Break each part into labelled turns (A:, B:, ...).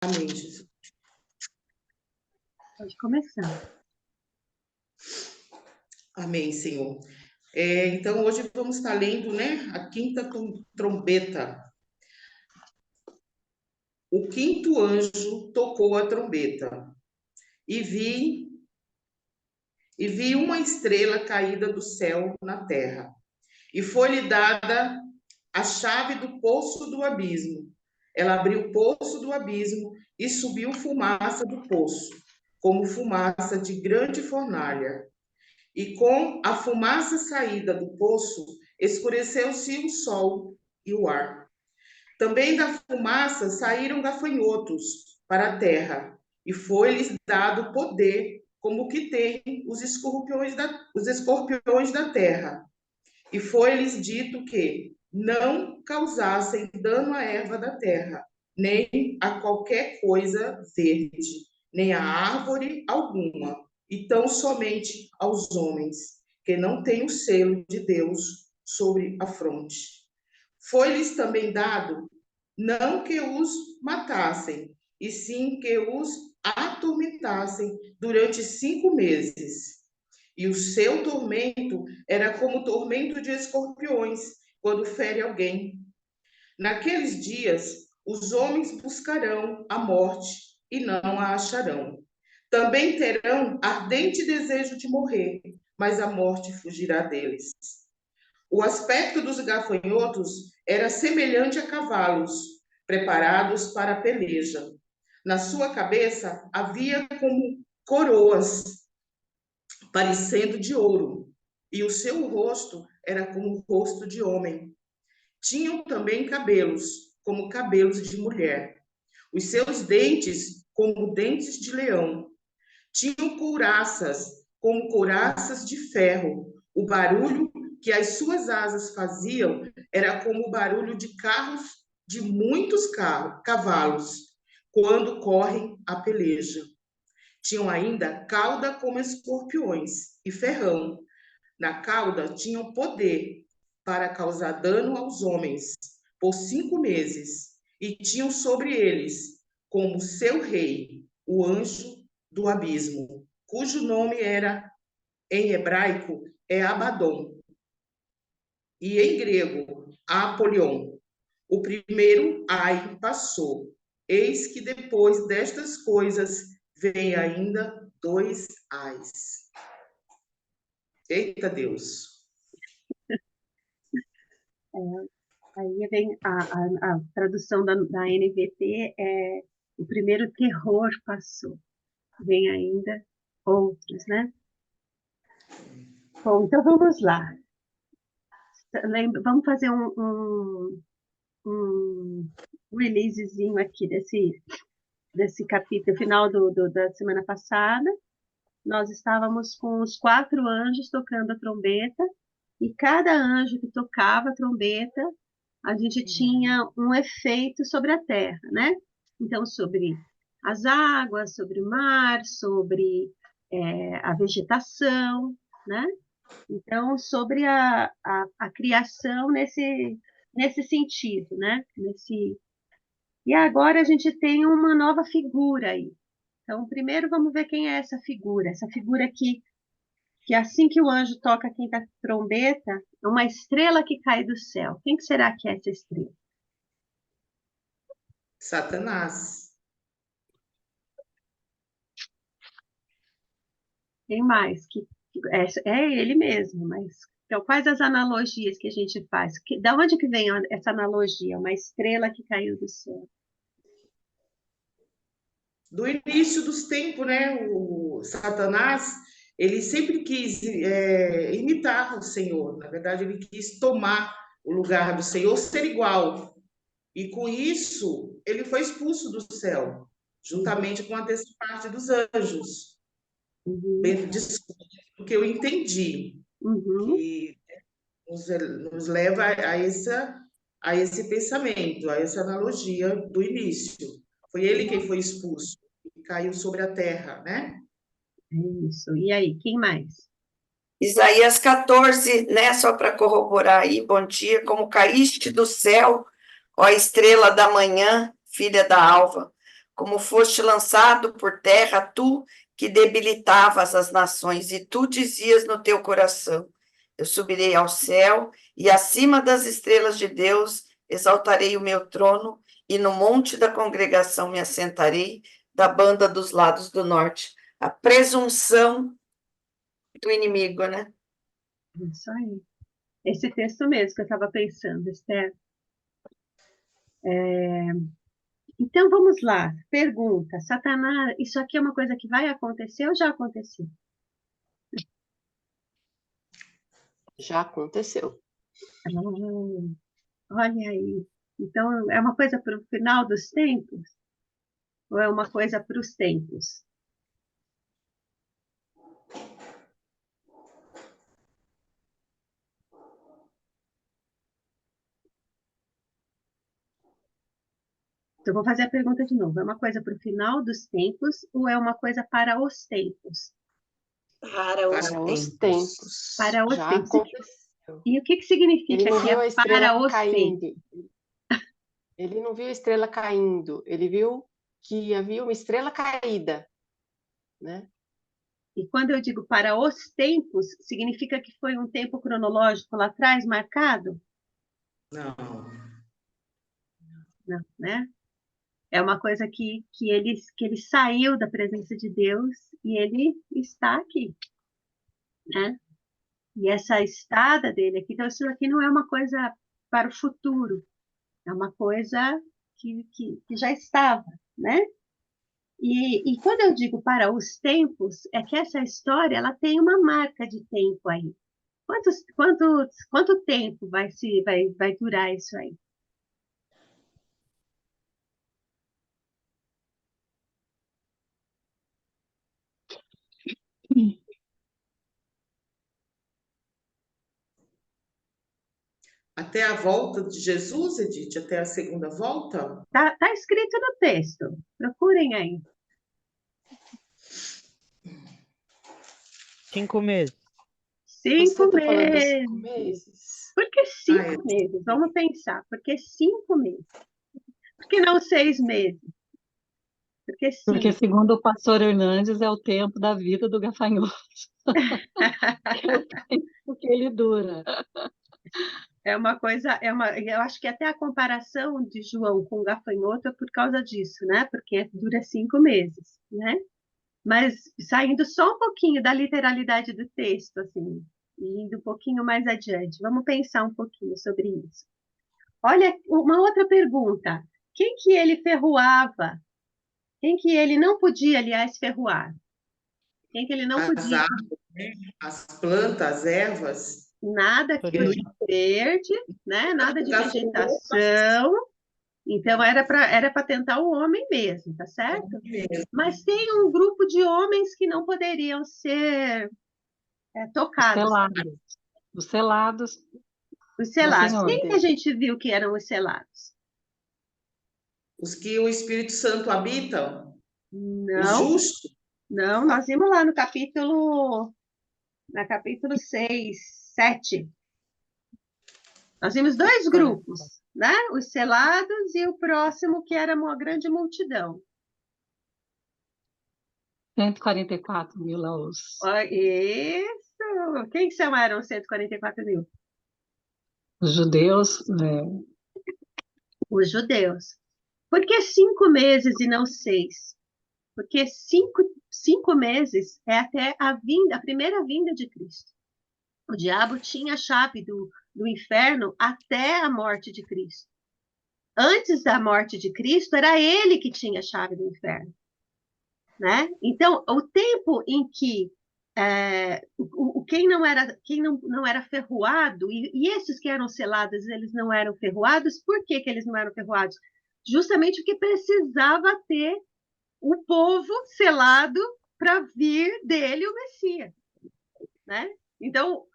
A: Amém, Jesus.
B: Pode começar.
A: Amém, Senhor. Então, hoje vamos estar lendo, né, a quinta trombeta. O quinto anjo tocou a trombeta e vi uma estrela caída do céu na terra. E foi-lhe dada a chave do poço do abismo. Ela abriu o poço do abismo e subiu fumaça do poço, como fumaça de grande fornalha. E com a fumaça saída do poço, escureceu-se o sol e o ar. Também da fumaça saíram gafanhotos para a terra, e foi-lhes dado poder, como que tem os escorpiões da terra. E foi-lhes dito que não causassem dano à erva da terra, nem a qualquer coisa verde, nem a árvore alguma, e tão somente aos homens, que não têm o selo de Deus sobre a fronte. Foi-lhes também dado não que os matassem, e sim que os atormentassem durante 5 meses. E o seu tormento era como o tormento de escorpiões, quando fere alguém. Naqueles dias, os homens buscarão a morte e não a acharão. Também terão ardente desejo de morrer, mas a morte fugirá deles. O aspecto dos gafanhotos era semelhante a cavalos, preparados para a peleja. Na sua cabeça havia como coroas, parecendo de ouro, e o seu rosto era como o rosto de homem. Tinham também cabelos, como cabelos de mulher. Os seus dentes, como dentes de leão. Tinham couraças, como couraças de ferro. O barulho que as suas asas faziam era como o barulho de carros, de muitos cavalos, quando correm a peleja. Tinham ainda cauda como escorpiões e ferrão. Na cauda tinham poder para causar dano aos homens por 5 meses. E tinham sobre eles, como seu rei, o anjo do abismo, cujo nome era, em hebraico, é Abaddon, e em grego, Apolion. O primeiro ai passou. Eis que depois destas coisas vem ainda 2 ais. Eita Deus!
B: Aí vem a tradução da NVT, o primeiro terror passou. Vem ainda outros, né? Bom, então vamos lá. Vamos fazer um releasezinho aqui desse capítulo, final da semana passada. Nós estávamos com os 4 anjos tocando a trombeta, e cada anjo que tocava a trombeta, a gente tinha um efeito sobre a terra, né? Então, sobre as águas, sobre o mar, sobre a vegetação, né? Então, sobre a criação nesse sentido, né? E agora a gente tem uma nova figura aí. Então, primeiro vamos ver quem é essa figura que assim que o anjo toca a quinta trombeta, é uma estrela que cai do céu. Quem que será que é essa estrela?
A: Satanás.
B: Tem mais, é ele mesmo, mas então, quais as analogias que a gente faz? Da onde que vem essa analogia? Uma estrela que caiu do céu.
A: Do início dos tempos, né? O Satanás, ele sempre quis imitar o Senhor. Na verdade, ele quis tomar o lugar do Senhor, ser igual. E com isso, ele foi expulso do céu, juntamente com a terceira parte dos anjos.
B: Uhum.
A: Desculpa, porque eu entendi
B: Uhum.
A: que nos leva a esse pensamento, a essa analogia do início. Foi ele quem foi expulso e caiu sobre a terra, né?
B: Isso. E aí, quem mais?
C: Isaías 14, né? Só para corroborar aí, bom dia. Como caíste do céu, ó estrela da manhã, filha da alva. como foste lançado por terra, tu que debilitavas as nações, e tu dizias no teu coração: eu subirei ao céu, e acima das estrelas de Deus exaltarei o meu trono, e no monte da congregação me assentarei, da banda dos lados do norte. A presunção do inimigo, né?
B: Isso aí. Esse texto mesmo que eu estava pensando, Esther. Então, vamos lá. Pergunta. Satanás, isso aqui é uma coisa que vai acontecer ou já aconteceu?
D: Já aconteceu.
B: Olha aí. Então, é uma coisa para o final dos tempos? Ou é uma coisa para os tempos? Então, vou fazer a pergunta de novo. É uma coisa para o final dos tempos ou é uma coisa para os tempos?
C: Para os
D: Para os
C: tempos.
D: tempos.
B: Para os
D: Já
B: tempos.
D: aconteceu.
B: E o que
D: Ele
B: significa
D: não
B: que
D: viu a
B: é
D: estrela
B: para os tempos?
D: caindo. Ele não viu a estrela caindo. Ele viu que havia uma estrela caída, né?
B: E quando eu digo para os tempos, significa que foi um tempo cronológico lá atrás marcado?
A: Não.
B: Não, né? É uma coisa que ele saiu da presença de Deus e ele está aqui, né? E essa estada dele aqui, então isso aqui não é uma coisa para o futuro, é uma coisa que já estava, né? E quando eu digo para os tempos, é que essa história ela tem uma marca de tempo aí. Quanto tempo vai durar isso aí?
A: Até a volta de Jesus, Edith, até a segunda volta?
B: Tá escrito no texto. Procurem aí.
E: 5 meses.
D: Você
B: 5
D: está falando dos 5
B: meses.
D: meses?
B: Por que
A: Ah, é.
B: 5 meses? Vamos pensar. Por que 5 meses? Por que não 6 meses? Por que
F: Porque,
B: 5?
F: segundo o pastor Hernandes, é o tempo da vida do gafanhoto. É o tempo que ele dura.
B: É uma coisa, eu acho que até a comparação de João com o gafanhoto é por causa disso, né? Porque dura 5 meses, né? Mas saindo só um pouquinho da literalidade do texto, assim, e indo um pouquinho mais adiante, vamos pensar um pouquinho sobre isso. Olha, uma outra pergunta. Quem que ele ferroava? Quem que ele não podia, aliás, ferroar? Quem que ele não
A: As
B: podia?
A: árvores, né? As plantas, as ervas.
B: Nada
E: Por
B: que
E: isso.
B: verde, né? Nada
A: O
B: de
A: gafanhoto
B: vegetação. Então era para tentar o homem mesmo, tá certo?
A: mesmo.
B: Mas tem um grupo de homens que não poderiam ser
F: Os
B: tocados,
F: selados. Os selados
B: os
F: do
B: selados.
F: Senhor.
B: Quem que a gente viu que eram os selados?
A: Os que o Espírito Santo habitam, os
B: Não,
A: justos.
B: não, nós vimos lá no capítulo 6, 7. Nós vimos dois grupos, né? Os selados e o próximo, que era uma grande multidão.
F: 144 mil lá
B: Ó, isso! Quem são eram os 144 mil?
F: os judeus, né?
B: Os judeus. Por que 5 meses e não 6? Porque cinco meses é até a primeira vinda de Cristo. O diabo tinha a chave do inferno até a morte de Cristo. Antes da morte de Cristo, era ele que tinha a chave do inferno, né? Então, o tempo em que quem não era ferroado, e esses que eram selados, eles não eram ferroados, por que que eles não eram ferroados? Justamente porque precisava ter o povo selado para vir dele o Messias, né? Então,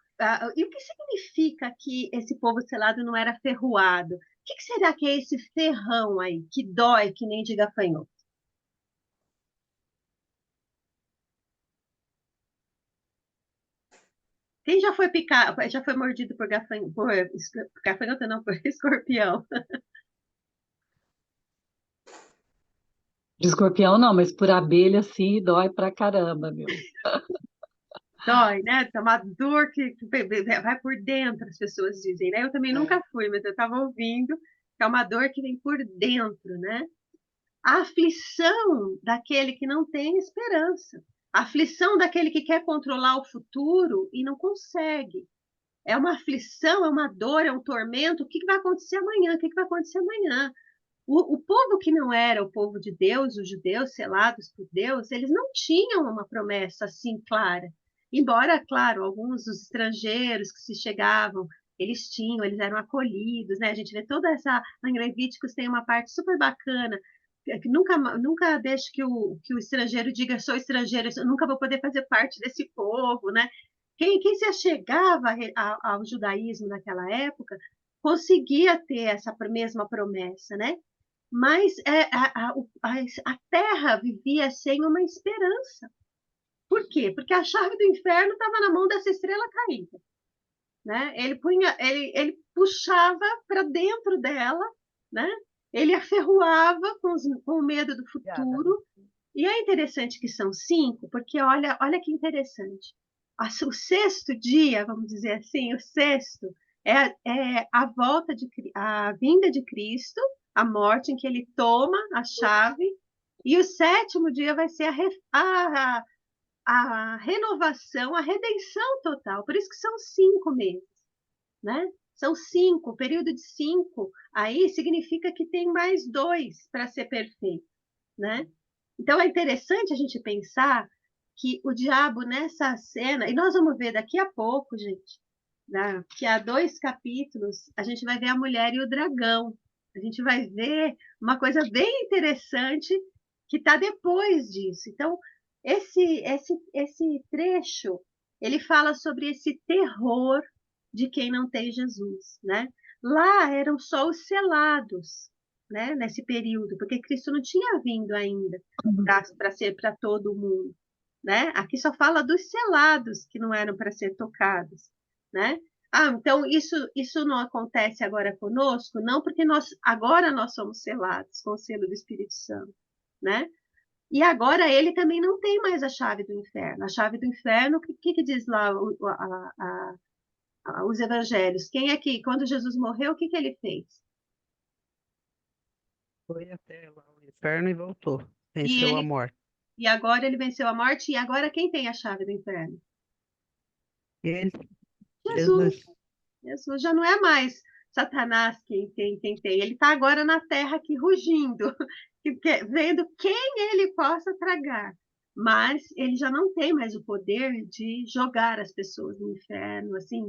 B: e o que significa que esse povo selado não era ferroado? O que será que é esse ferrão aí, que dói que nem de gafanhoto? Quem já foi mordido por gafanhoto, não, por escorpião?
F: De escorpião não, mas por abelha, sim, dói pra caramba, meu.
B: Dói, né? É uma dor que vai por dentro, as pessoas dizem, né? Eu também nunca fui, mas eu estava ouvindo que é uma dor que vem por dentro, né? A aflição daquele que não tem esperança. A aflição daquele que quer controlar o futuro e não consegue. É uma aflição, é uma dor, é um tormento. O que vai acontecer amanhã? O que vai acontecer amanhã? O povo que não era o povo de Deus, os judeus selados por Deus, eles não tinham uma promessa assim clara. Embora, claro, alguns dos estrangeiros que se chegavam, eles tinham, eles eram acolhidos, né? A gente vê toda essa. Em Levíticos tem uma parte super bacana, que nunca deixe que o estrangeiro diga, sou estrangeiro, eu nunca vou poder fazer parte desse povo, né? Quem se achegava ao judaísmo naquela época conseguia ter essa mesma promessa, né? Mas a terra vivia sem uma esperança. Por quê? Porque a chave do inferno estava na mão dessa estrela caída, né? Ele puxava para dentro dela, né? Ele aferroava com o medo do futuro. E é interessante que são 5, porque olha que interessante. O sexto dia, vamos dizer assim, o sexto é a vinda de Cristo, a morte em que ele toma a chave, e o sétimo dia vai ser a renovação, a redenção total. Por isso que são 5 meses, né? São 5, o período de 5 aí significa que tem mais 2 para ser perfeito, né? Então é interessante a gente pensar que o diabo nessa cena, e nós vamos ver daqui a pouco, gente, né, que há 2 capítulos, a gente vai ver a mulher e o dragão. A gente vai ver uma coisa bem interessante que está depois disso. Então, esse trecho, ele fala sobre esse terror de quem não tem Jesus, né? Lá eram só os selados, né, nesse período, porque Cristo não tinha vindo ainda para ser para todo mundo, né? Aqui só fala dos selados que não eram para ser tocados, né? Ah, então isso não acontece agora conosco, não porque agora nós somos selados com o selo do Espírito Santo, né? E agora ele também não tem mais a chave do inferno. A chave do inferno, o que diz lá os evangelhos? Quem é que, quando Jesus morreu, o que ele fez?
E: Foi até lá o inferno e voltou.
B: E
E: Venceu a
B: ele
E: morte.
B: E agora ele venceu a morte, e agora quem tem a chave do inferno?
E: Ele,
B: Jesus.
E: Jesus.
B: Jesus já não é mais Satanás quem tem. Ele está agora na terra aqui rugindo, vendo quem ele possa tragar. Mas ele já não tem mais o poder de jogar as pessoas no inferno, assim,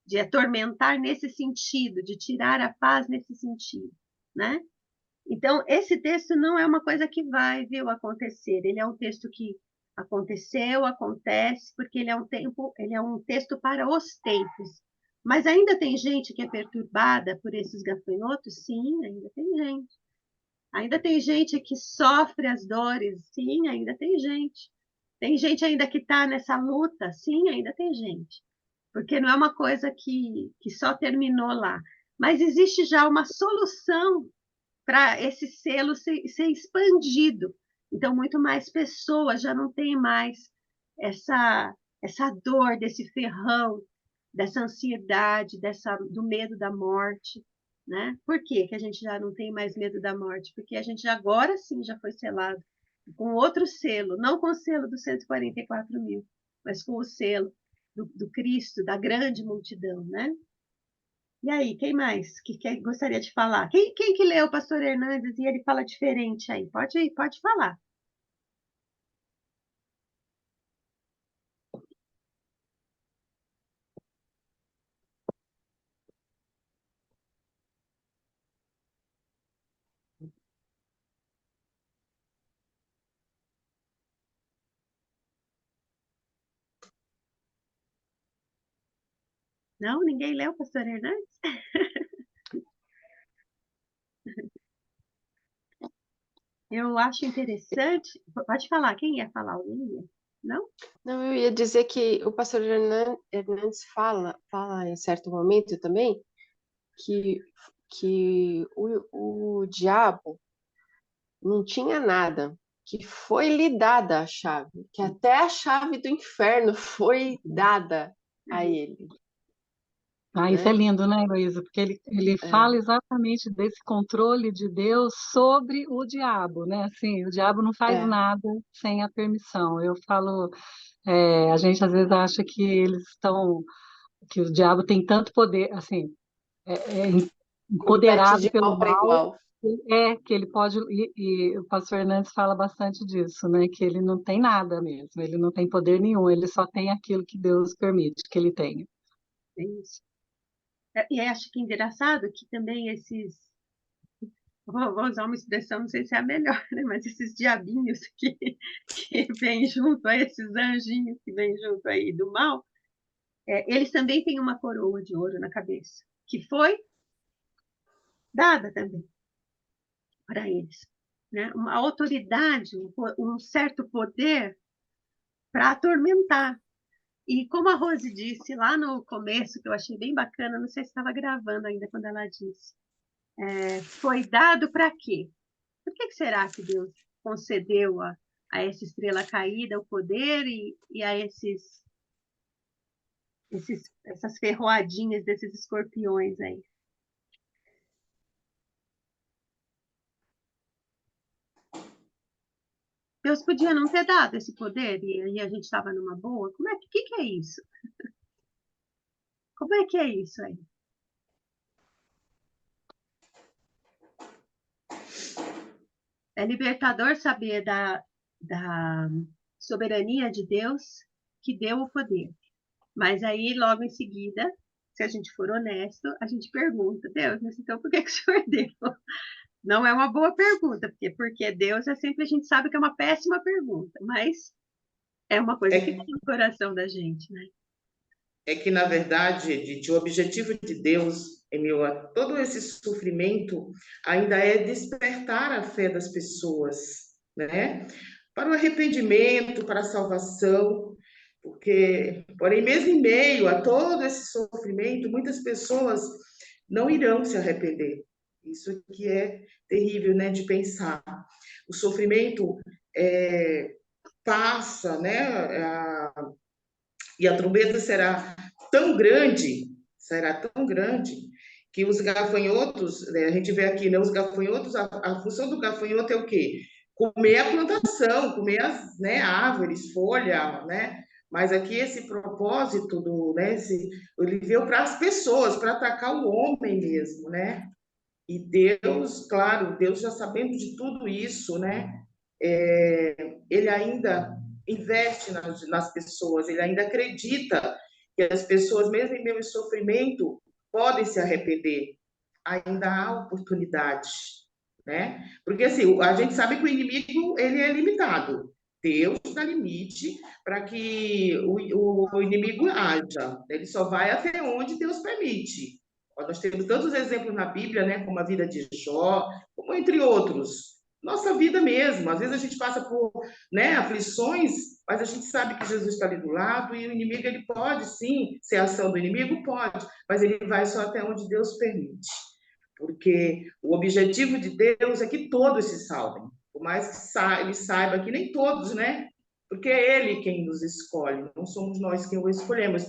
B: de atormentar nesse sentido, de tirar a paz nesse sentido, né? Então, esse texto não é uma coisa que vai, viu, acontecer. Ele é um texto que aconteceu, acontece, porque ele é um texto para os tempos. Mas ainda tem gente que é perturbada por esses gafanhotos? Sim, ainda tem gente. Ainda tem gente que sofre as dores? Sim, ainda tem gente. Tem gente ainda que está nessa luta? Sim, ainda tem gente. Porque não é uma coisa que só terminou lá. Mas existe já uma solução para esse selo ser expandido. Então, muito mais pessoas já não têm mais essa dor desse ferrão, dessa ansiedade, do medo da morte, né? Por que que a gente já não tem mais medo da morte? Porque a gente agora sim já foi selado com outro selo, não com o selo dos 144 mil, mas com o selo do Cristo, da grande multidão, né? E aí, quem mais gostaria de falar? Quem que leu o Pastor Hernandes e ele fala diferente aí? Pode falar. Não? Ninguém leu o Pastor Hernandes? Eu acho interessante. Pode falar, quem ia falar? Alguém ia? Não?
D: Não, eu ia dizer que o pastor Hernandes fala em certo momento também que o diabo não tinha nada, que foi lhe dada a chave, que até a chave do inferno foi dada a ele,
F: Ah, isso é
D: né?
F: lindo, né, Heloísa? Porque ele fala exatamente desse controle de Deus sobre o diabo, né? Assim, o diabo não faz
D: É,
F: nada sem a permissão. Eu falo, a gente às vezes acha que eles estão, que o diabo tem tanto poder, assim, é
D: compete
F: empoderado
D: de
F: pelo
D: igual para
F: mal,
D: igual.
F: que ele pode, e o pastor Fernandes fala bastante disso, né? Que ele não tem nada mesmo, ele não tem poder nenhum, ele só tem aquilo que Deus permite que ele tenha.
B: É isso. E acho que engraçado que também esses, vou usar uma expressão, não sei se é a melhor, né? Mas esses diabinhos que vêm junto a esses anjinhos que vêm junto aí do mal, eles também têm uma coroa de ouro na cabeça, que foi dada também para eles, né? Uma autoridade, um certo poder para atormentar. E como a Rose disse lá no começo, que eu achei bem bacana, não sei se estava gravando ainda quando ela disse, foi dado para quê? Por que será que Deus concedeu a essa estrela caída o poder e a essas ferroadinhas desses escorpiões aí? Deus podia não ter dado esse poder e aí a gente estava numa boa? Que é isso? Como é que é isso aí? É libertador saber da soberania de Deus que deu o poder. Mas aí, logo em seguida, se a gente for honesto, a gente pergunta, Deus, mas então por que o Senhor deu? Não é uma boa pergunta, porque Deus é sempre, a gente sabe que é uma péssima pergunta, mas é uma coisa que
A: É,
B: tem no coração da gente, né?
A: é que, na verdade, Edith, o objetivo de Deus, em meio a todo esse sofrimento, ainda é despertar a fé das pessoas, né? Para o arrependimento, para a salvação, porque, porém, mesmo em meio a todo esse sofrimento, muitas pessoas não irão se arrepender. Isso que é terrível, né, de pensar. O sofrimento passa, né, e a trombeta será tão grande, que os gafanhotos, né, a gente vê aqui, né, os gafanhotos, a função do gafanhoto é o quê? Comer a plantação, comer as, né, árvores, folha, né? Mas aqui esse propósito né, ele veio para as pessoas, para atacar o homem mesmo, né? E Deus, claro, Deus já sabendo de tudo isso, né? Ele ainda investe nas pessoas, ele ainda acredita que as pessoas, mesmo em meio ao sofrimento, podem se arrepender. Ainda há oportunidade, né? Porque assim, a gente sabe que o inimigo ele é limitado. Deus dá limite para que o inimigo haja. Ele só vai até onde Deus permite. Nós temos tantos exemplos na Bíblia, né, como a vida de Jó, como entre outros. Nossa vida mesmo. Às vezes a gente passa por, né, aflições, mas a gente sabe que Jesus está ali do lado e o inimigo ele pode sim ser ação do inimigo, pode, mas ele vai só até onde Deus permite. Porque o objetivo de Deus é que todos se salvem. Por mais que ele saiba que nem todos, né? Porque é Ele quem nos escolhe, não somos nós quem o escolhemos.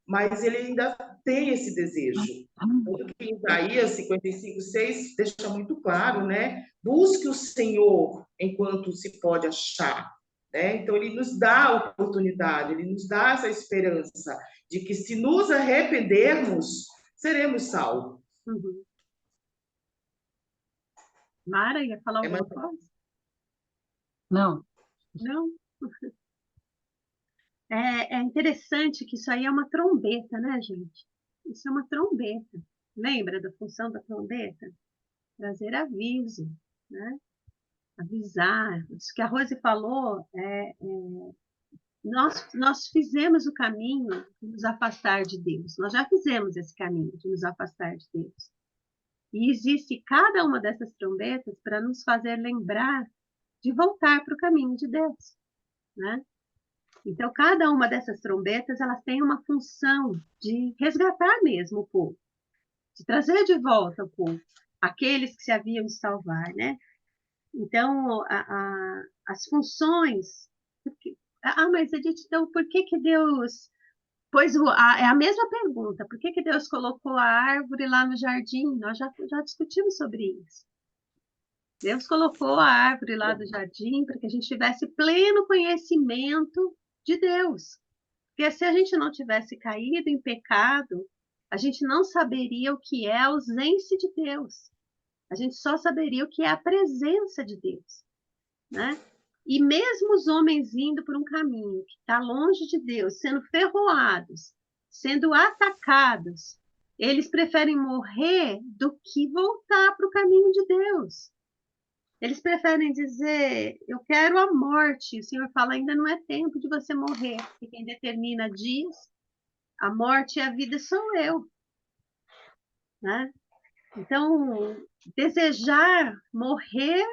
A: Mas Ele ainda tem esse desejo. Tanto que em Isaías 55:6 deixa muito claro, né? Busque o Senhor enquanto se pode achar. Né? Então, Ele nos dá a oportunidade, Ele nos dá essa esperança de que se nos arrependermos, seremos salvos.
B: Uhum. Mara, ia falar
A: É mais...
B: alguma coisa?
F: Não.
B: Não? É interessante que isso aí é uma trombeta, né, gente? Isso é uma trombeta. Lembra da função da trombeta? Trazer aviso, né? Avisar. Isso que a Rose falou, nós fizemos o caminho de nos afastar de Deus. Nós já fizemos esse caminho de nos afastar de Deus. E existe cada uma dessas trombetas para nos fazer lembrar de voltar para o caminho de Deus, né? Então, cada uma dessas trombetas, elas têm uma função de resgatar mesmo o povo, de trazer de volta o povo, aqueles que se haviam de salvar, né? Então, as funções... mas Edith, então, por que que Deus... Pois é a mesma pergunta. Por que que Deus colocou a árvore lá no jardim? Nós já discutimos sobre isso. Deus colocou a árvore lá do jardim para que a gente tivesse pleno conhecimento de Deus. Porque se a gente não tivesse caído em pecado, a gente não saberia o que é a ausência de Deus. A gente só saberia o que é a presença de Deus, né? E mesmo os homens indo por um caminho que está longe de Deus, sendo ferroados, sendo atacados, eles preferem morrer do que voltar para o caminho de Deus. Eles preferem dizer, eu quero a morte. O Senhor fala, ainda não é tempo de você morrer. Porque quem determina dias, a morte e a vida sou eu, né? Então, desejar morrer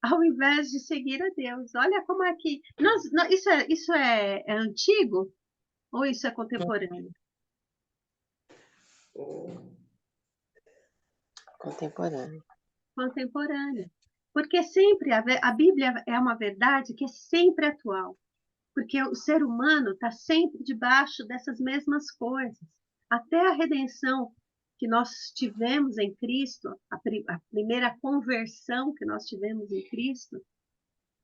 B: ao invés de seguir a Deus. Olha como é que... isso é antigo ou isso é contemporâneo?
D: Contemporâneo.
B: Contemporâneo. Porque sempre a Bíblia é uma verdade que é sempre atual. Porque o ser humano está sempre debaixo dessas mesmas coisas. Até a redenção que nós tivemos em Cristo, a primeira conversão que nós tivemos em Cristo,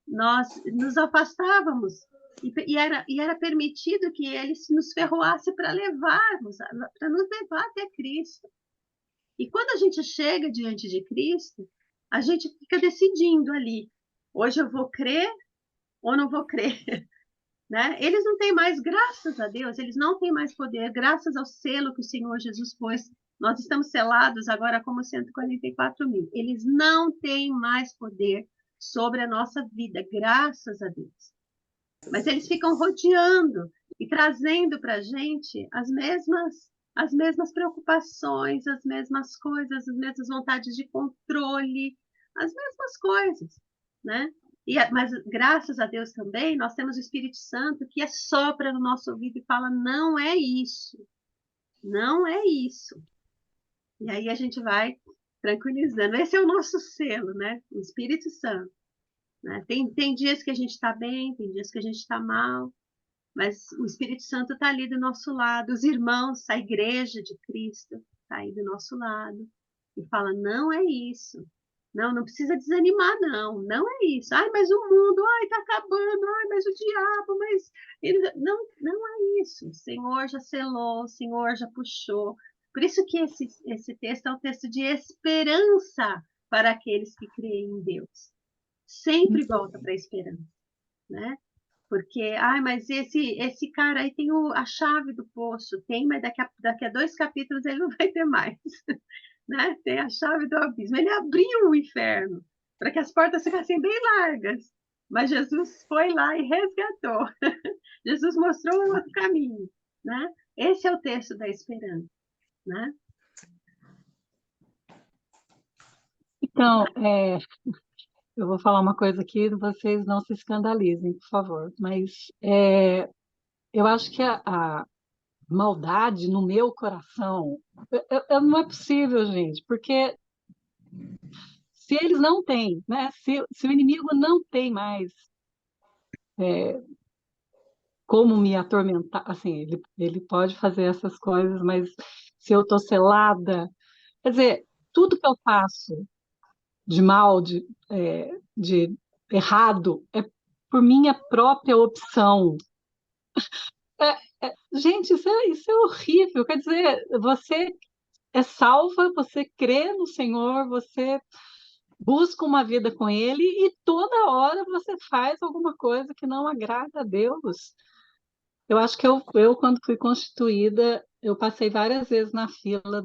B: nós nos afastávamos e era permitido que ele nos ferroasse para nos levar até Cristo. E quando a gente chega diante de Cristo, a gente fica decidindo ali, hoje eu vou crer ou não vou crer, né? Eles não têm mais, graças a Deus, eles não têm mais poder, graças ao selo que o Senhor Jesus pôs. Nós estamos selados agora como 144.000. Eles não têm mais poder sobre a nossa vida, graças a Deus. Mas eles ficam rodeando e trazendo para a gente as mesmas preocupações, as mesmas coisas, as mesmas vontades de controle, as mesmas coisas, né? Mas graças a Deus também, nós temos o Espírito Santo que assopra no nosso ouvido e fala, não é isso, não é isso. E aí a gente vai tranquilizando. Esse é o nosso selo, né? O Espírito Santo. Né? Tem dias que a gente está bem, tem dias que a gente está mal, mas o Espírito Santo está ali do nosso lado, os irmãos, a igreja de Cristo está aí do nosso lado e fala, não é isso. Não precisa desanimar, não é isso. Ai, mas o mundo, está acabando, mas o diabo, não é isso. O Senhor já selou, o Senhor já puxou. Por isso que esse texto é um texto de esperança para aqueles que creem em Deus. Sempre volta para a esperança, né? Porque, mas esse cara aí tem a chave do poço, mas daqui a 2 capítulos ele não vai ter mais. Né? Tem a chave do abismo. Ele abriu o inferno para que as portas ficassem bem largas. Mas Jesus foi lá e resgatou. Jesus mostrou um outro caminho. Né? Esse é o texto da esperança. Né?
F: Então, eu vou falar uma coisa aqui, vocês não se escandalizem, por favor. Mas eu acho que a maldade no meu coração não é possível, gente, porque se eles não têm, né? Se o inimigo não tem mais como me atormentar, assim, ele pode fazer essas coisas, mas se eu estou selada, quer dizer, tudo que eu faço de mal, de errado, é por minha própria opção. Gente, isso é horrível. Quer dizer, você é salva, você crê no Senhor, você busca uma vida com Ele e toda hora você faz alguma coisa que não agrada a Deus. Eu acho que eu quando fui constituída, eu passei várias vezes na fila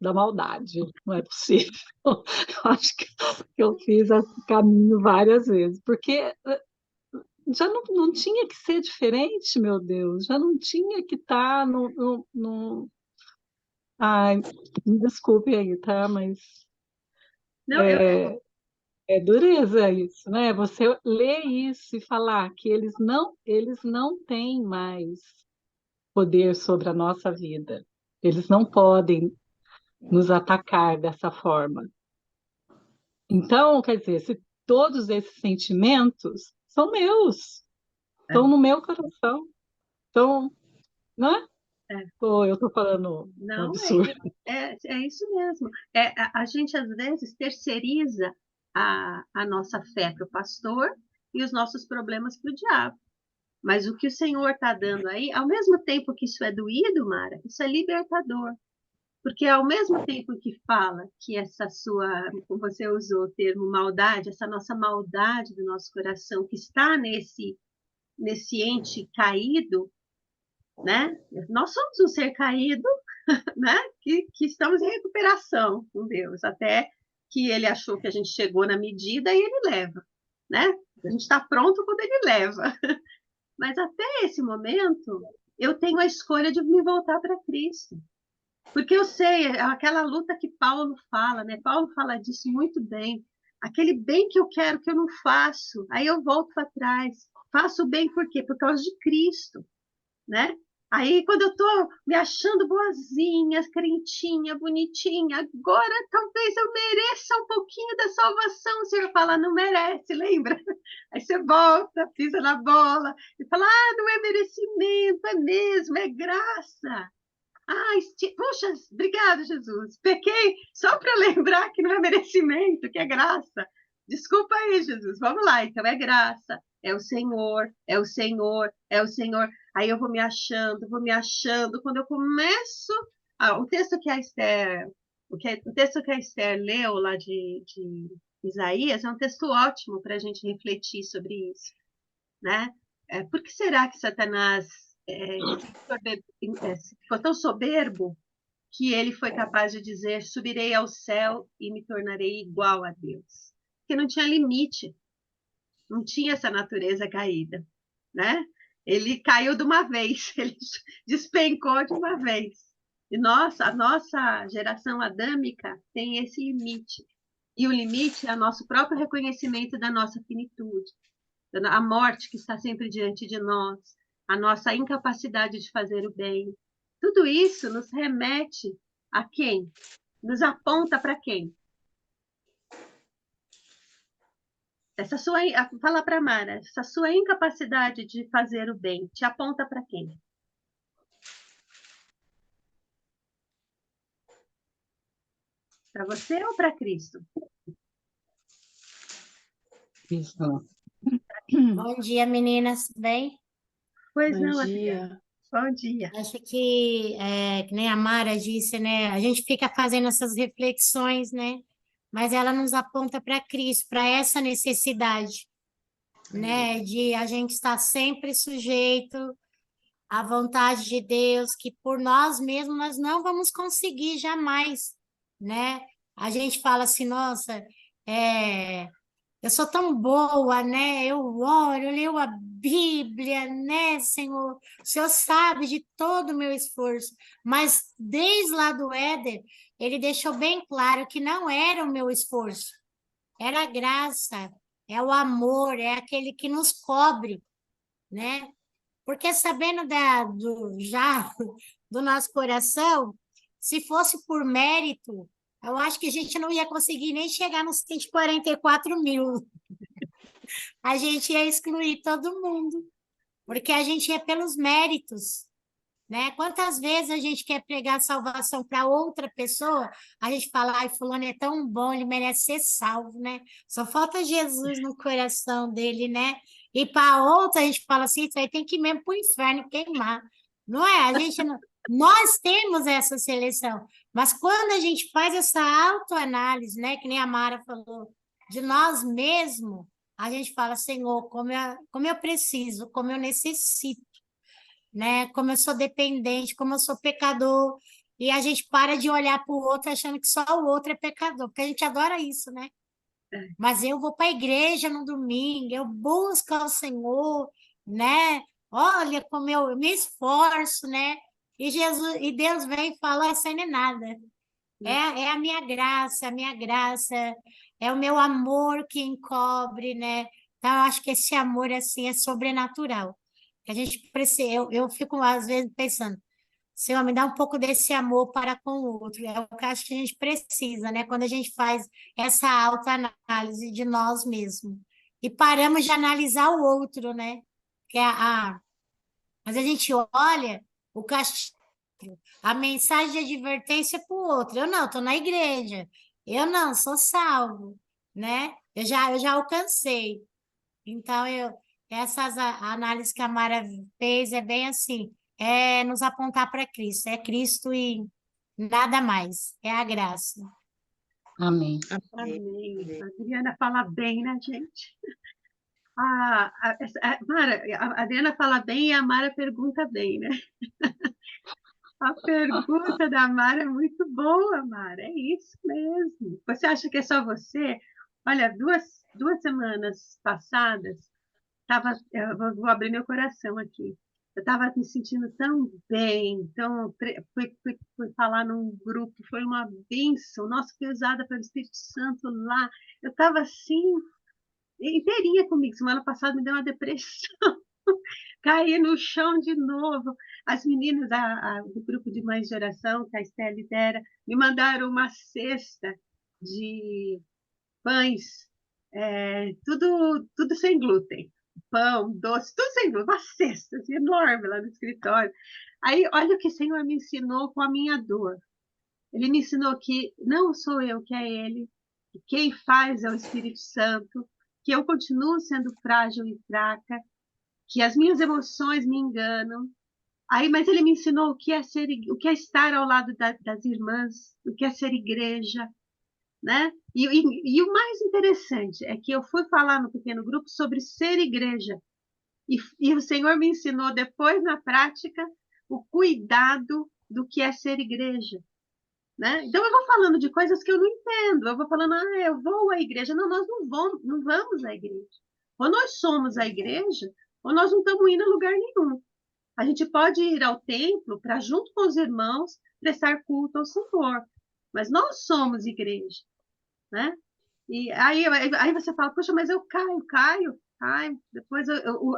F: da maldade. Não é possível. Eu acho que eu fiz esse caminho várias vezes, porque já não tinha que ser diferente, meu Deus. Já não tinha que estar no... Ai, me desculpe aí, tá? Mas
B: Não,
F: é dureza isso, né? Você ler isso e falar que eles não têm mais poder sobre a nossa vida. Eles não podem nos atacar dessa forma. Então, quer dizer, todos esses sentimentos são meus, estão no meu coração. Então, não é? Ou eu estou falando um
B: Não,
F: absurdo?
B: é isso mesmo. A gente, às vezes, terceiriza a nossa fé para o pastor e os nossos problemas para o diabo. Mas o que o Senhor está dando aí, ao mesmo tempo que isso é doído, Mara, isso é libertador. Porque ao mesmo tempo que fala que essa sua, como você usou o termo maldade, essa nossa maldade do nosso coração que está nesse ente caído, né? Nós somos um ser caído, né? Que estamos em recuperação com Deus, até que ele achou que a gente chegou na medida e ele leva, né? A gente está pronto quando ele leva. Mas até esse momento, eu tenho a escolha de me voltar para Cristo. Porque eu sei, aquela luta que Paulo fala, né? Paulo fala disso muito bem. Aquele bem que eu quero que eu não faço, aí eu volto para trás. Faço o bem por quê? Por causa de Cristo, né? Aí, quando eu estou me achando boazinha, crentinha, bonitinha, agora talvez eu mereça um pouquinho da salvação. O Senhor fala, não merece, lembra? Aí você volta, pisa na bola e fala, não é merecimento, é mesmo, é graça. Puxa, obrigado, Jesus. Pequei só para lembrar que não é merecimento, que é graça. Desculpa aí, Jesus. Vamos lá, então é graça. É o Senhor, é o Senhor, é o Senhor. Aí eu vou me achando, vou me achando. Quando eu começo. O texto que a Esther. O texto que a Esther leu lá de Isaías é um texto ótimo para a gente refletir sobre isso, né? Por que será que Satanás ficou tão soberbo que ele foi capaz de dizer: subirei ao céu e me tornarei igual a Deus? Porque não tinha limite, não tinha essa natureza caída, né? Ele caiu de uma vez, ele despencou de uma vez. E a nossa geração adâmica tem esse limite. E o limite é o nosso próprio reconhecimento da nossa finitude, a morte que está sempre diante de nós, a nossa incapacidade de fazer o bem. Tudo isso nos remete a quem? Nos aponta para quem? Fala para Mara, essa sua incapacidade de fazer o bem te aponta para quem? Para você ou para Cristo?
F: Isso.
G: Bom dia, meninas. Bem?
B: Pois
D: Bom
B: não,
D: dia.
B: Adriana. Bom dia.
G: Acho que nem a Mara disse, né? A gente fica fazendo essas reflexões, né? Mas ela nos aponta para Cristo, para essa necessidade, né? De a gente estar sempre sujeito à vontade de Deus, que por nós mesmos nós não vamos conseguir jamais, né? A gente fala assim, nossa, eu sou tão boa, né? Eu oro, eu leio a Bíblia, né, Senhor? O Senhor sabe de todo o meu esforço. Mas desde lá do Éden, ele deixou bem claro que não era o meu esforço, era a graça, é o amor, é aquele que nos cobre, né? Porque sabendo já do nosso coração, se fosse por mérito, eu acho que a gente não ia conseguir nem chegar nos 144 mil. A gente ia excluir todo mundo, porque a gente ia pelos méritos, né? Quantas vezes a gente quer pregar salvação para outra pessoa, a gente fala, ai, fulano é tão bom, ele merece ser salvo, né? Só falta Jesus no coração dele, né? E para outra, a gente fala assim, isso aí tem que ir mesmo para o inferno queimar. Não é? A gente não... Nós temos essa seleção, mas quando a gente faz essa autoanálise, né, que nem a Mara falou, de nós mesmos, a gente fala, Senhor, como eu preciso, como eu necessito, né? Como eu sou dependente, como eu sou pecador, e a gente para de olhar para o outro achando que só o outro é pecador, porque a gente adora isso, né? Mas eu vou para a igreja no domingo, eu busco ao Senhor, né? Olha como eu me esforço, né? E Deus vem e fala, isso aí não é nada. É a minha graça, é o meu amor que encobre, né? Então, eu acho que esse amor, assim, é sobrenatural. A gente precisa, eu fico, às vezes, pensando, Senhor, me dá um pouco desse amor para com o outro. É o que eu acho que a gente precisa, né? Quando a gente faz essa autoanálise de nós mesmos. E paramos de analisar o outro, né? Que mas a gente olha o castigo, a mensagem de advertência para o outro. Eu não, estou na igreja. Eu não, sou salvo, né? Eu já alcancei. Então, essas análises que a Mara fez é bem assim, é nos apontar para Cristo. É Cristo e nada mais. É a graça.
F: Amém.
B: Amém. A Adriana fala bem, né, gente? Mara, a Adriana fala bem e a Mara pergunta bem, né? A pergunta da Mara é muito boa, Mara. É isso mesmo. Você acha que é só você? Olha, duas semanas passadas, vou abrir meu coração aqui. Eu estava me sentindo tão bem, fui falar num grupo, foi uma bênção, nossa, fui usada pelo Espírito Santo lá. Eu estava assim, inteirinha comigo. Semana passada me deu uma depressão, caí no chão de novo. As meninas do grupo de mães de oração, que a Esté lidera, me mandaram uma cesta de pães, tudo sem glúten. Pão, doce, tudo sem glúten, uma cesta assim, enorme lá no escritório. Aí, olha o que o Senhor me ensinou com a minha dor. Ele me ensinou que não sou eu, que é Ele, que quem faz é o Espírito Santo, que eu continuo sendo frágil e fraca, que as minhas emoções me enganam. Aí, mas ele me ensinou o que é estar ao lado das irmãs, o que é ser igreja, né? E o mais interessante é que eu fui falar no pequeno grupo sobre ser igreja. E o Senhor me ensinou depois, na prática, o cuidado do que é ser igreja. Né? Então, eu vou falando de coisas que eu não entendo. Eu vou falando, eu vou à igreja. Não, nós não vamos à igreja. Ou nós somos a igreja, ou nós não estamos indo a lugar nenhum. A gente pode ir ao templo para, junto com os irmãos, prestar culto ao Senhor. Mas nós somos igreja. Né? E aí você fala, poxa, mas eu caio. Depois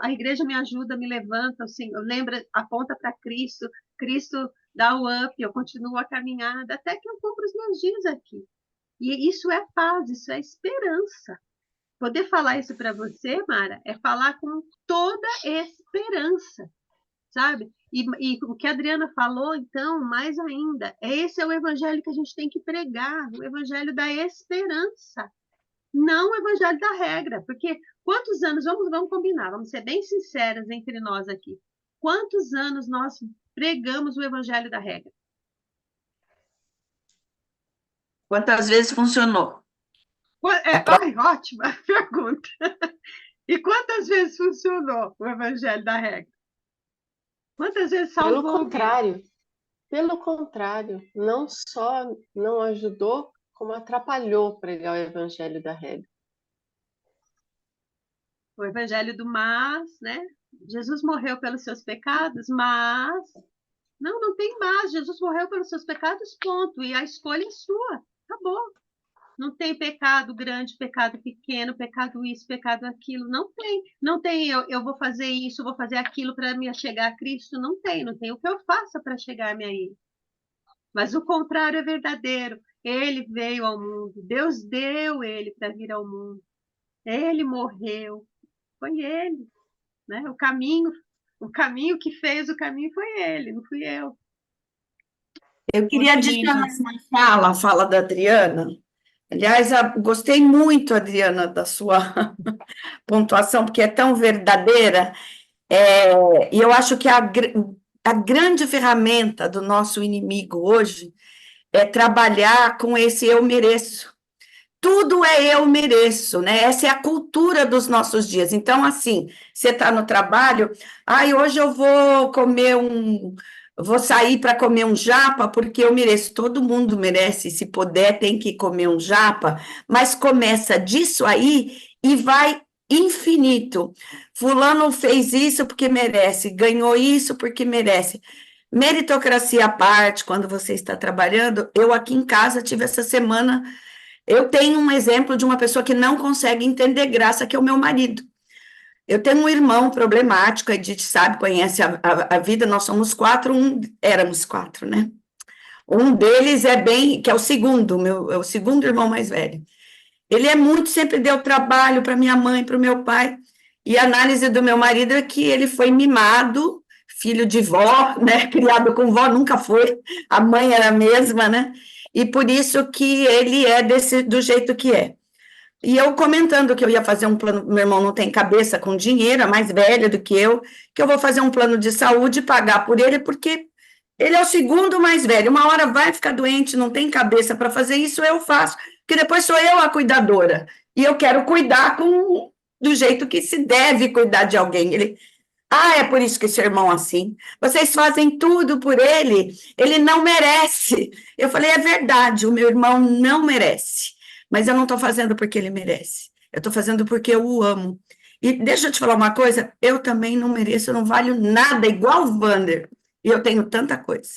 B: a igreja me ajuda, me levanta, assim, lembra, aponta para Cristo, Cristo dá o up, eu continuo a caminhada, até que eu cumpro os meus dias aqui. E isso é paz, isso é esperança. Poder falar isso para você, Mara, é falar com toda esperança, sabe? E o que a Adriana falou, então, mais ainda, esse é o evangelho que a gente tem que pregar, o evangelho da esperança. Não o evangelho da regra, porque quantos anos, vamos combinar, vamos ser bem sinceras entre nós aqui, quantos anos nós pregamos o evangelho da regra?
C: Quantas vezes funcionou?
B: Ótima pergunta. E quantas vezes funcionou o evangelho da regra? Quantas vezes salvou?
D: Pelo contrário, não só não ajudou, como atrapalhou pregar o evangelho da regra.
B: O evangelho do mas, né? Jesus morreu pelos seus pecados, mas não tem mas. Jesus morreu pelos seus pecados, ponto. E a escolha é sua. Acabou. Não tem pecado grande, pecado pequeno, pecado isso, pecado aquilo. Não tem. Não tem eu vou fazer isso, vou fazer aquilo para me chegar a Cristo. Não tem o que eu faça para chegar-me a Ele. Mas o contrário é verdadeiro. Ele veio ao mundo. Deus deu Ele para vir ao mundo. Ele morreu. Foi Ele. Né? O caminho que fez o caminho foi Ele, não fui eu.
C: Eu queria adicionar uma fala da Adriana. Aliás, gostei muito, Adriana, da sua pontuação, porque é tão verdadeira. E eu acho que a grande ferramenta do nosso inimigo hoje é trabalhar com esse eu mereço. Tudo é eu mereço, né? Essa é a cultura dos nossos dias. Então, assim, você está no trabalho, hoje eu vou vou sair para comer um japa porque eu mereço. Todo mundo merece, se puder, tem que comer um japa, mas começa disso aí e vai infinito. Fulano fez isso porque merece, ganhou isso porque merece. Meritocracia à parte, quando você está trabalhando, eu aqui em casa tive essa semana. Eu tenho um exemplo de uma pessoa que não consegue entender graça, que é o meu marido. Eu tenho um irmão problemático, a Edith sabe, conhece a vida, nós somos 4, éramos 4, né? Um deles que é o segundo, é o segundo irmão mais velho. Ele sempre deu trabalho para minha mãe, para o meu pai, e a análise do meu marido é que ele foi mimado, filho de vó, né? Criado com vó, nunca foi, a mãe era a mesma, né? E por isso que ele é do jeito que é. E eu comentando que eu ia fazer um plano, meu irmão não tem cabeça com dinheiro, é mais velho do que eu vou fazer um plano de saúde e pagar por ele, porque ele é o segundo mais velho, uma hora vai ficar doente, não tem cabeça para fazer isso, eu faço, porque depois sou eu a cuidadora, e eu quero cuidar do jeito que se deve cuidar de alguém. É por isso que esse irmão assim, vocês fazem tudo por ele não merece. Eu falei, é verdade, o meu irmão não merece, mas eu não estou fazendo porque ele merece, eu estou fazendo porque eu o amo. E deixa eu te falar uma coisa, eu também não mereço, eu não valho nada, igual o Wander, e eu tenho tanta coisa.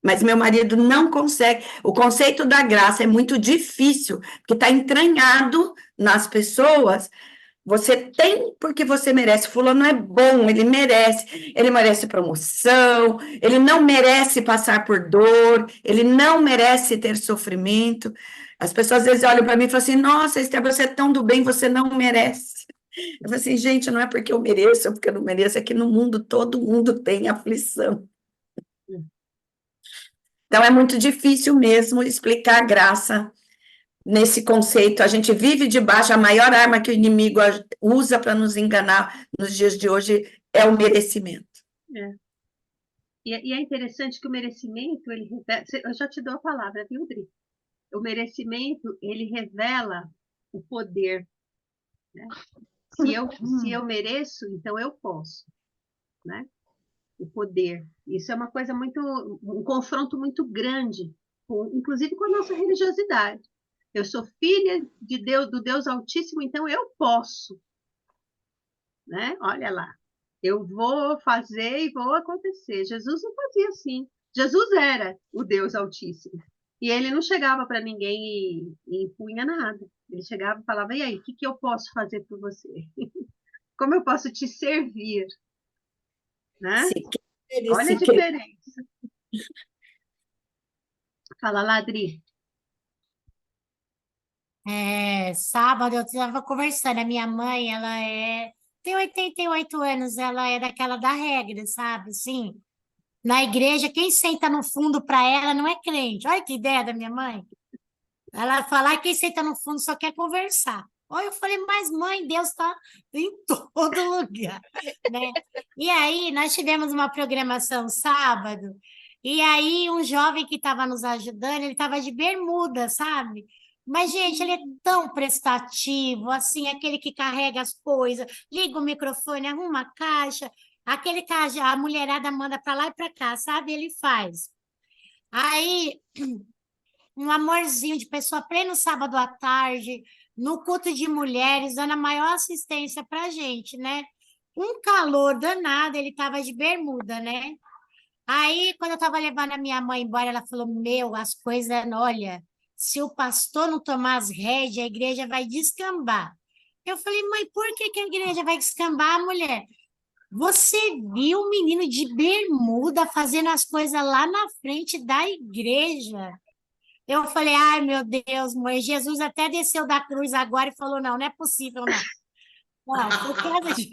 C: Mas meu marido não consegue. O conceito da graça é muito difícil, porque está entranhado nas pessoas. Você tem porque você merece. Fulano é bom, ele merece promoção, ele não merece passar por dor, ele não merece ter sofrimento. As pessoas às vezes olham para mim e falam assim: nossa, Esther, você é tão do bem, você não merece. Eu falo assim, gente, não é porque eu mereço, é porque eu não mereço, é que no mundo todo mundo tem aflição. Então é muito difícil mesmo explicar a graça nesse conceito. A gente vive debaixo, a maior arma que o inimigo usa para nos enganar nos dias de hoje é o merecimento.
B: E é interessante que o merecimento, eu já te dou a palavra, viu, Dri? O merecimento, ele revela o poder, né? Se eu mereço, então eu posso, né? O poder. Isso é uma coisa um confronto muito grande, inclusive com a nossa religiosidade. Eu sou filha de Deus, do Deus Altíssimo, então eu posso, né? Olha lá, eu vou fazer e vou acontecer. Jesus não fazia assim. Jesus era o Deus Altíssimo. E ele não chegava para ninguém e impunha nada. Ele chegava e falava, e aí, o que eu posso fazer por você? Como eu posso te servir? Né? Olha a diferença. Fala, Ladri.
G: Sábado eu estava conversando, a minha mãe, tem 88 anos, ela é daquela da regra, sabe? Sim. Na igreja, quem senta no fundo para ela não é crente. Olha que ideia da minha mãe. Ela fala, quem senta no fundo só quer conversar. Olha, eu falei, mas mãe, Deus está em todo lugar, né? E aí, nós tivemos uma programação sábado, e aí um jovem que estava nos ajudando, ele estava de bermuda, sabe? Mas, gente, ele é tão prestativo, assim, aquele que carrega as coisas, liga o microfone, arruma a caixa, aquele que a mulherada manda para lá e para cá, sabe? Ele faz. Aí, um amorzinho de pessoa, pleno sábado à tarde, no culto de mulheres, dando a maior assistência para a gente, né? Um calor danado, ele estava de bermuda, né? Aí, quando eu estava levando a minha mãe embora, ela falou, as coisas, olha, se o pastor não tomar as rédeas, a igreja vai descambar. Eu falei, mãe, por que a igreja vai descambar, mulher? Você viu um menino de bermuda fazendo as coisas lá na frente da igreja? Eu falei, ai, meu Deus, mãe, Jesus até desceu da cruz agora e falou, não é possível, não. Por causa de...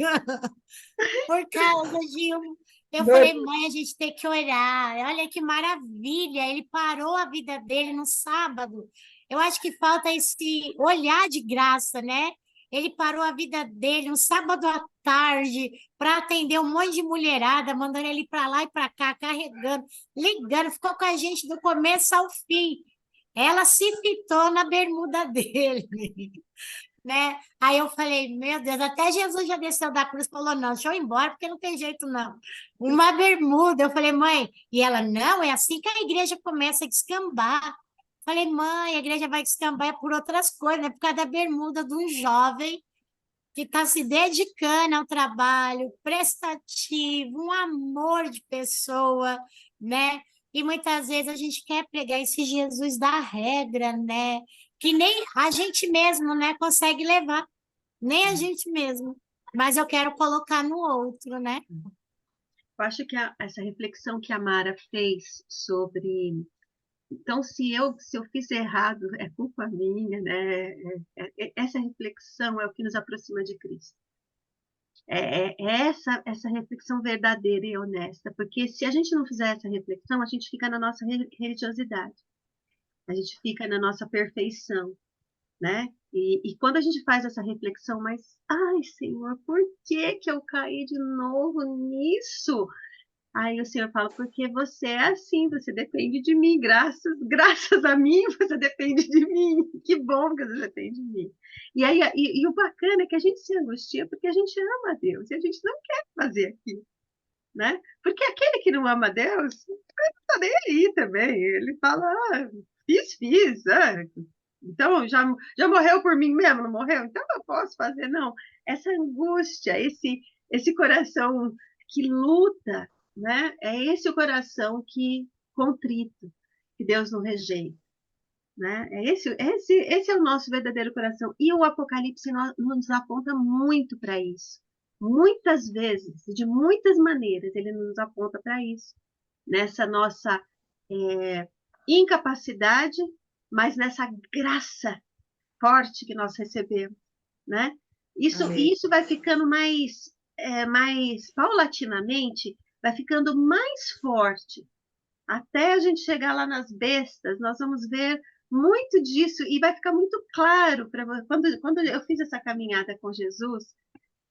G: Eu falei, mãe, a gente tem que orar. Olha que maravilha, ele parou a vida dele no sábado. Eu acho que falta esse olhar de graça, né? Ele parou a vida dele no sábado à tarde para atender um monte de mulherada, mandando ele para lá e para cá, carregando, ligando, ficou com a gente do começo ao fim. Ela se fitou na bermuda dele, né? Aí eu falei, meu Deus, até Jesus já desceu da cruz e falou, não, deixa eu ir embora, porque não tem jeito, não. Uma bermuda. Eu falei, mãe, e ela, não, é assim que a igreja começa a descambar. Falei, mãe, a igreja vai descambar por outras coisas, né? Por causa da bermuda de um jovem que está se dedicando ao trabalho, prestativo, um amor de pessoa, né? E muitas vezes a gente quer pregar esse Jesus da regra, né? Que nem a gente mesmo, né, consegue levar, nem a gente mesmo, mas eu quero colocar no outro, né?
B: Eu acho que essa reflexão que a Mara fez sobre. Então, se eu fiz errado, é culpa minha, né? Essa reflexão é o que nos aproxima de Cristo. É essa reflexão verdadeira e honesta, porque se a gente não fizer essa reflexão, a gente fica na nossa religiosidade, a gente fica na nossa perfeição, né? E quando a gente faz essa reflexão, mas, ai, Senhor, por que que eu caí de novo nisso? Aí o Senhor fala, porque você é assim, você depende de mim, graças a mim você depende de mim. Que bom que você depende de mim. E aí, o bacana é que a gente se angustia porque a gente ama a Deus e a gente não quer fazer aquilo, né? Porque aquele que não ama a Deus, ele não está nem aí também. Ele fala, fiz, então já morreu por mim mesmo, não morreu? Então eu posso fazer, não. Essa angústia, esse coração que luta, né? É esse o coração que contrito, que Deus não rejeita, né? Esse é o nosso verdadeiro coração. E o Apocalipse nos aponta muito para isso. Muitas vezes, de muitas maneiras, ele nos aponta para isso. Nessa nossa incapacidade, mas nessa graça forte que nós recebemos, né?
A: Amém.
B: Isso vai ficando mais paulatinamente, vai ficando mais forte. Até a gente chegar lá nas bestas, nós vamos ver muito disso e vai ficar muito claro para quando eu fiz essa caminhada com Jesus,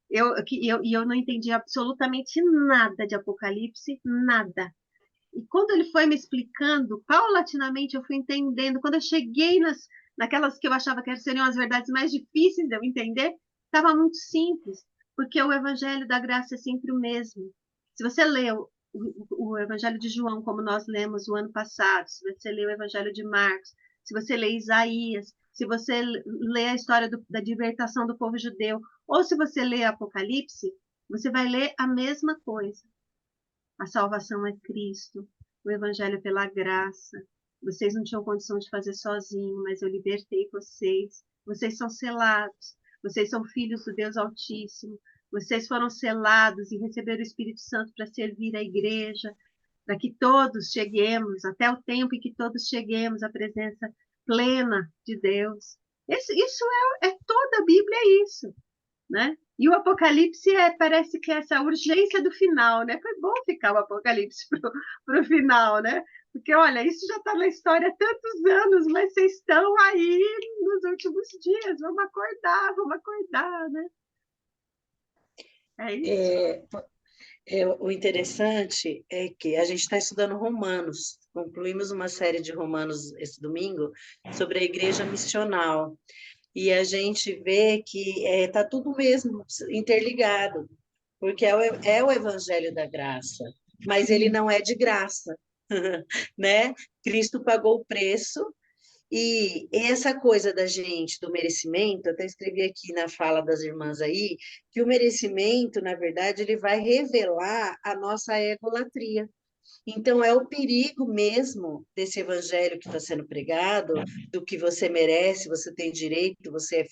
B: eu não entendi absolutamente nada de Apocalipse, nada. E quando ele foi me explicando, paulatinamente eu fui entendendo. Quando eu cheguei naquelas que eu achava que seriam as verdades mais difíceis de eu entender, estava muito simples, porque o Evangelho da Graça é sempre o mesmo. Se você lê o Evangelho de João, como nós lemos o ano passado, se você lê o Evangelho de Marcos, se você lê Isaías, se você lê a história da libertação do povo judeu, ou se você lê Apocalipse, você vai ler a mesma coisa. A salvação é Cristo, o Evangelho é pela graça. Vocês não tinham condição de fazer sozinho, mas eu libertei vocês. Vocês são selados, vocês são filhos do Deus Altíssimo. Vocês foram selados e receberam o Espírito Santo para servir a igreja, para que todos cheguemos, até o tempo em que todos cheguemos à presença plena de Deus. Isso é toda a Bíblia, é isso, né? E o Apocalipse parece que é essa urgência do final, né? Foi bom ficar o Apocalipse para o final, né? Porque, olha, isso já está na história há tantos anos, mas vocês estão aí nos últimos dias, vamos acordar, né? É isso.
H: O interessante é que a gente está estudando Romanos, concluímos uma série de Romanos esse domingo sobre a igreja missional. E a gente vê que está tudo mesmo interligado, porque é o evangelho da graça, mas ele não é de graça, né? Cristo pagou o preço, e essa coisa da gente, do merecimento, eu até escrevi aqui na fala das irmãs aí, que o merecimento, na verdade, ele vai revelar a nossa egolatria. Então, é o perigo mesmo desse evangelho que está sendo pregado, do que você merece, você tem direito, você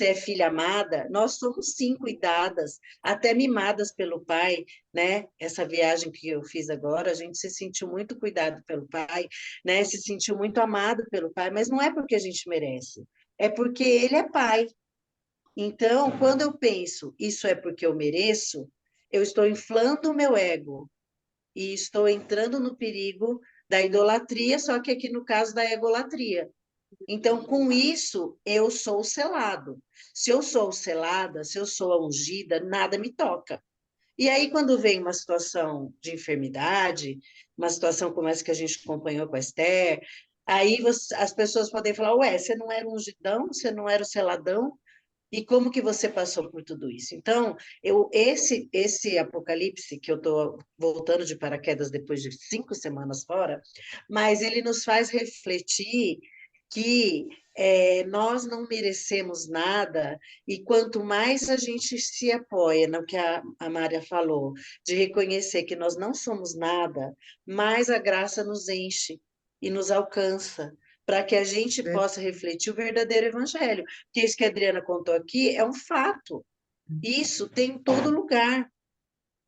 H: é filha amada. Nós somos, sim, cuidadas, até mimadas pelo Pai, né? Essa viagem que eu fiz agora, a gente se sentiu muito cuidado pelo Pai, né? Se sentiu muito amado pelo Pai, mas não é porque a gente merece, é porque Ele é Pai. Então, quando eu penso, isso é porque eu mereço, eu estou inflando o meu ego, e estou entrando no perigo da idolatria, só que aqui no caso da egolatria. Então, com isso, eu sou selado. Se eu sou selada, se eu sou a ungida, nada me toca. E aí, quando vem uma situação de enfermidade, uma situação como essa que a gente acompanhou com a Esther, aí as pessoas podem falar, ué, você não era ungidão, você não era o seladão, e como que você passou por tudo isso? Então, esse Apocalipse, que eu estou voltando de paraquedas depois de 5 semanas fora, mas ele nos faz refletir que nós não merecemos nada, e quanto mais a gente se apoia no que a Mária falou, de reconhecer que nós não somos nada, mais a graça nos enche e nos alcança, para que a gente possa refletir o verdadeiro evangelho. Porque isso que a Adriana contou aqui é um fato. Isso tem em todo lugar,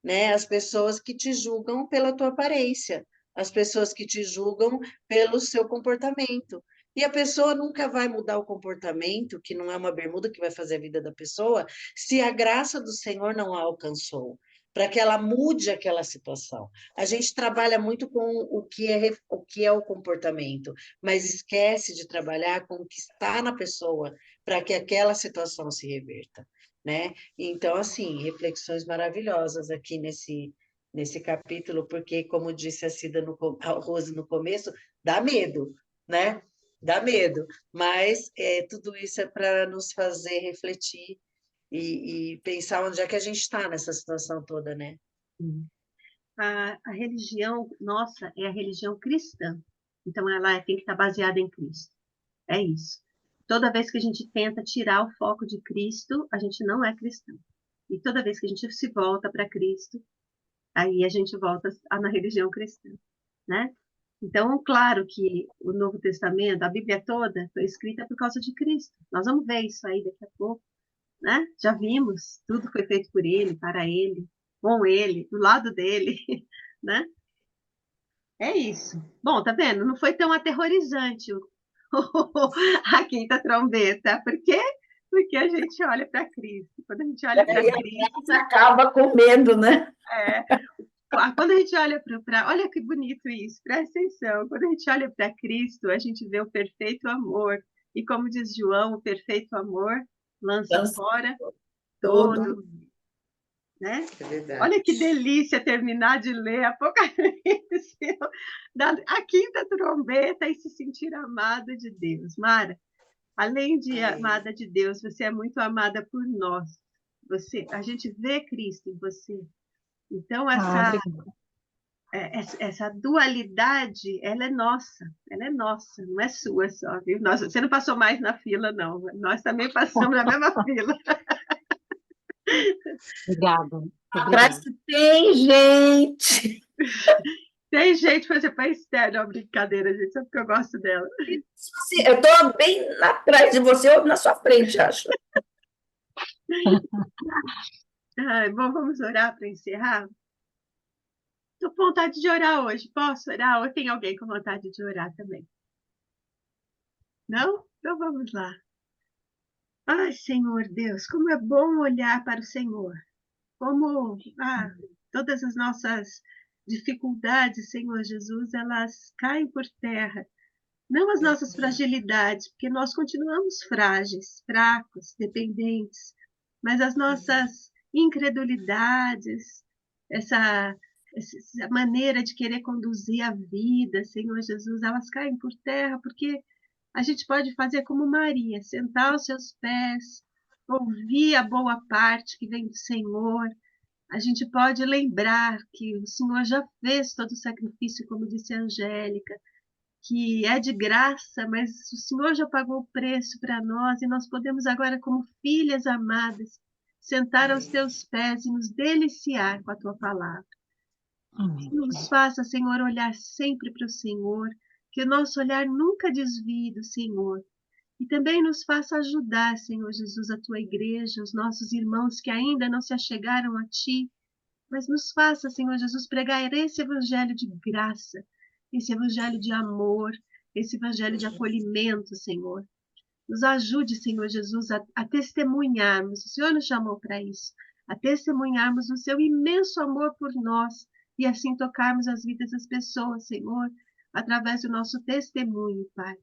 H: né? As pessoas que te julgam pela tua aparência, as pessoas que te julgam pelo seu comportamento. E a pessoa nunca vai mudar o comportamento, que não é uma bermuda que vai fazer a vida da pessoa, se a graça do Senhor não a alcançou, para que ela mude aquela situação. A gente trabalha muito com o que é o comportamento, mas esquece de trabalhar com o que está na pessoa, para que aquela situação se reverta, né? Então, assim, reflexões maravilhosas aqui nesse capítulo, porque, como disse a Rose no começo, dá medo, né? Dá medo, mas tudo isso é para nos fazer refletir e pensar onde é que a gente está nessa situação toda, né?
B: A religião nossa é a religião cristã. Então, ela tem que estar baseada em Cristo. É isso. Toda vez que a gente tenta tirar o foco de Cristo, a gente não é cristão. E toda vez que a gente se volta para Cristo, aí a gente volta na religião cristã, né? Então, claro que o Novo Testamento, a Bíblia toda, foi escrita por causa de Cristo. Nós vamos ver isso aí daqui a pouco, né? Já vimos, tudo foi feito por Ele, para Ele, com Ele, do lado dele, né? É isso. Bom, tá vendo? Não foi tão aterrorizante a quinta trombeta. Por quê? Porque a gente olha para Cristo. Quando a gente olha para
C: E a
B: Cristo,
C: graça acaba com medo, né?
B: quando a gente olha para. Olha que bonito isso, presta atenção. Quando a gente olha para Cristo, a gente vê o perfeito amor. E como diz João, o perfeito amor lança
C: Lança
B: fora
C: todo.
B: todo, né?
A: É verdade.
B: Olha que delícia terminar de ler Apocalipse, a quinta trombeta e se sentir amada de Deus. Mara, além de amada de Deus, você é muito amada por nós. A gente vê Cristo em você. Então,
F: obrigada.
B: essa dualidade, ela é nossa, não é sua só, viu? Você não passou mais na fila, não. Nós também passamos na mesma fila.
F: Obrigada.
C: Atrás tem gente.
B: Tem gente de fazer para externo, é uma brincadeira, gente, só porque eu gosto dela.
C: Eu estou bem atrás de você ou na sua frente, acho.
B: Bom, vamos orar para encerrar? Estou com vontade de orar hoje. Posso orar? Ou tem alguém com vontade de orar também? Não? Então vamos lá. Ai, Senhor Deus, como é bom olhar para o Senhor. Como todas as nossas dificuldades, Senhor Jesus, elas caem por terra. Não as nossas fragilidades, porque nós continuamos frágeis, fracos, dependentes, mas as nossas incredulidades, essa maneira de querer conduzir a vida, Senhor Jesus, elas caem por terra, porque a gente pode fazer como Maria, sentar aos seus pés, ouvir a boa parte que vem do Senhor. A gente pode lembrar que o Senhor já fez todo o sacrifício, como disse a Angélica, que é de graça, mas o Senhor já pagou o preço para nós e nós podemos agora, como filhas amadas, sentar aos teus pés e nos deliciar com a tua palavra.
F: Amém.
B: Nos faça, Senhor, olhar sempre para o Senhor, que o nosso olhar nunca desvie do Senhor. E também nos faça ajudar, Senhor Jesus, a tua igreja, os nossos irmãos que ainda não se achegaram a ti, mas nos faça, Senhor Jesus, pregar esse evangelho de graça, esse evangelho de amor, esse evangelho de acolhimento, Senhor. Nos ajude, Senhor Jesus, a testemunharmos, o Senhor nos chamou para isso, a testemunharmos o seu imenso amor por nós e assim tocarmos as vidas das pessoas, Senhor, através do nosso testemunho, Pai.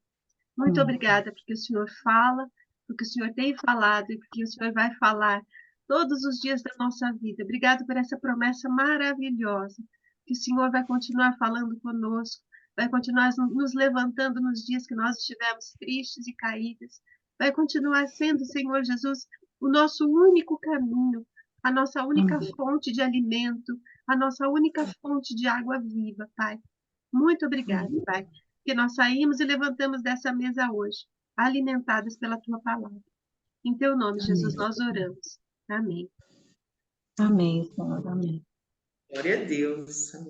B: Muito obrigada porque o Senhor fala, porque o Senhor tem falado e porque o Senhor vai falar todos os dias da nossa vida. Obrigado por essa promessa maravilhosa, que o Senhor vai continuar falando conosco, vai continuar nos levantando nos dias que nós estivermos tristes e caídas, vai continuar sendo, Senhor Jesus, o nosso único caminho, a nossa única fonte de alimento, a nossa única fonte de água viva, Pai. Muito obrigada, Pai, que nós saímos e levantamos dessa mesa hoje, alimentadas pela Tua palavra. Em Teu nome, Jesus, nós oramos. Amém.
F: Amém, Senhor. Amém.
A: Glória a Deus.